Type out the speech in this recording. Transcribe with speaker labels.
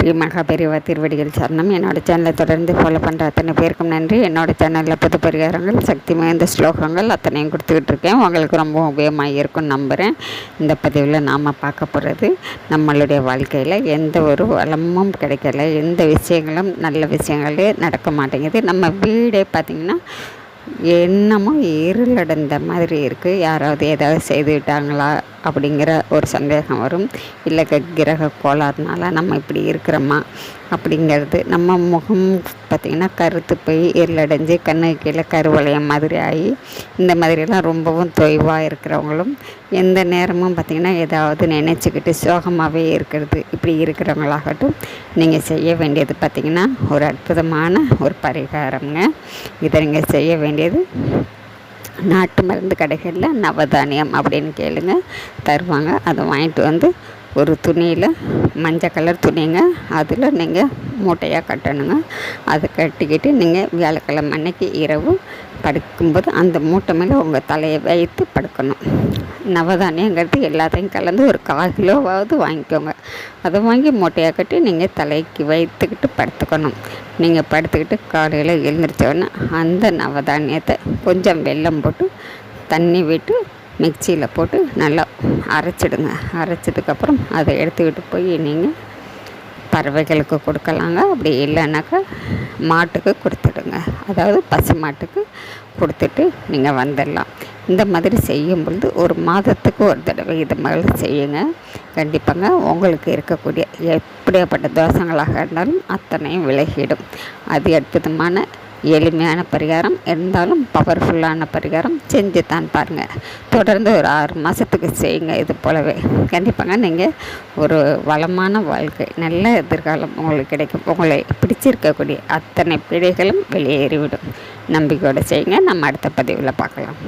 Speaker 1: ஸ்ரீ மகாபெரிவா திருவடிகள் சரணம். என்னோடய சேனலை தொடர்ந்து ஃபாலோ பண்ணுற அத்தனை பேருக்கும் நன்றி. என்னோடய சேனலில் புது பரிகாரங்கள், சக்தி வாய்ந்த ஸ்லோகங்கள் அத்தனையும் கொடுத்துக்கிட்டு இருக்கேன். உங்களுக்கு ரொம்ப உபயோகமாக இருக்கும்னு நம்புகிறேன். இந்த பதிவில் நாம் பார்க்க போகிறது, நம்மளுடைய வாழ்க்கையில் எந்த ஒரு வளமும் கிடைக்கல, எந்த விஷயங்களும் நல்ல விஷயங்களே நடக்க மாட்டேங்குது. நம்ம வீடே பார்த்திங்கன்னா என்னமோ இருளடைந்த மாதிரி இருக்குது. யாராவது ஏதாவது செய்து விட்டாங்களா அப்படிங்கிற ஒரு சந்தேகம் வரும். இல்லை கிரக கோளாறுனால நம்ம இப்படி இருக்கிறோமா அப்படிங்கிறது. நம்ம முகம் பார்த்திங்கன்னா கருத்து போய் இருளடைஞ்சு கண்ணு கீழே கருவளையம் மாதிரி ஆகி இந்த மாதிரியெல்லாம் ரொம்பவும் தொய்வாக இருக்கிறவங்களும், எந்த நேரமும் பார்த்திங்கன்னா ஏதாவது நினச்சிக்கிட்டு சோகமாகவே இருக்கிறது, இப்படி இருக்கிறவங்களாகட்டும், நீங்கள் செய்ய வேண்டியது பார்த்திங்கன்னா ஒரு அற்புதமான ஒரு பரிகாரம்ங்க. இதை நீங்கள் செய்ய வேண்டியது, நாட்டு மருந்து கடைகளில் நவதானியம் அப்படின்னு கேளுங்க, தருவாங்க. அதை வாங்கிட்டு வந்து ஒரு துணியில், மஞ்சள் கலர் துணிங்க, அதில் நீங்கள் மூட்டையாக கட்டணுங்க. அதை கட்டிக்கிட்டு நீங்கள் வியாழக்கிழமை அன்னைக்கு இரவு படுக்கும்போது அந்த மூட்டை மேலே உங்கள் தலையை வைத்து படுக்கணும். நவதானியங்கிறது எல்லாத்தையும் கலந்து ஒரு 1/4 கிலோவாவது வாங்கிக்கோங்க. அதை வாங்கி மூட்டையாக கட்டி நீங்கள் தலைக்கு வைத்துக்கிட்டு படுத்துக்கணும். நீங்கள் படுத்துக்கிட்டு காலையில் எழுந்திரிச்சோடனே அந்த நவதானியத்தை கொஞ்சம் வெல்லம் போட்டு தண்ணி விட்டு மிக்சியில் போட்டு நல்லா அரைச்சிடுங்க. அரைச்சதுக்கப்புறம் அதை எடுத்துக்கிட்டு போய் நீங்கள் பறவைகளுக்கு கொடுக்கலாங்க. அப்படி இல்லைன்னாக்கா மாட்டுக்கு கொடுத்துடுங்க. அதாவது பசு மாட்டுக்கு கொடுத்துட்டு நீங்கள் வந்துடலாம். இந்த மாதிரி செய்யும் பொழுது ஒரு மாதத்துக்கு ஒரு தடவை இது மாதிரி செய்யுங்க. கண்டிப்பாங்க உங்களுக்கு இருக்கக்கூடிய எப்படியாப்பட்ட தோஷங்களாக இருந்தாலும் அத்தனையும் விலகிடும். அது அற்புதமான எளிமையான பரிகாரம், இருந்தாலும் பவர்ஃபுல்லான பரிகாரம். செஞ்சு தான் பாருங்கள். தொடர்ந்து ஒரு 6 மாதத்துக்கு செய்யுங்க. இது போலவே கண்டிப்பாங்க நீங்கள் ஒரு வளமான வாழ்க்கை, நல்ல எதிர்காலம் உங்களுக்கு கிடைக்கும். உங்களை பிடிச்சிருக்கக்கூடிய அத்தனை பிழைகளும் வெளியேறிவிடும். நம்பிக்கையோடு செய்யுங்க. நம்ம அடுத்த பதிவில் பார்க்கலாம்.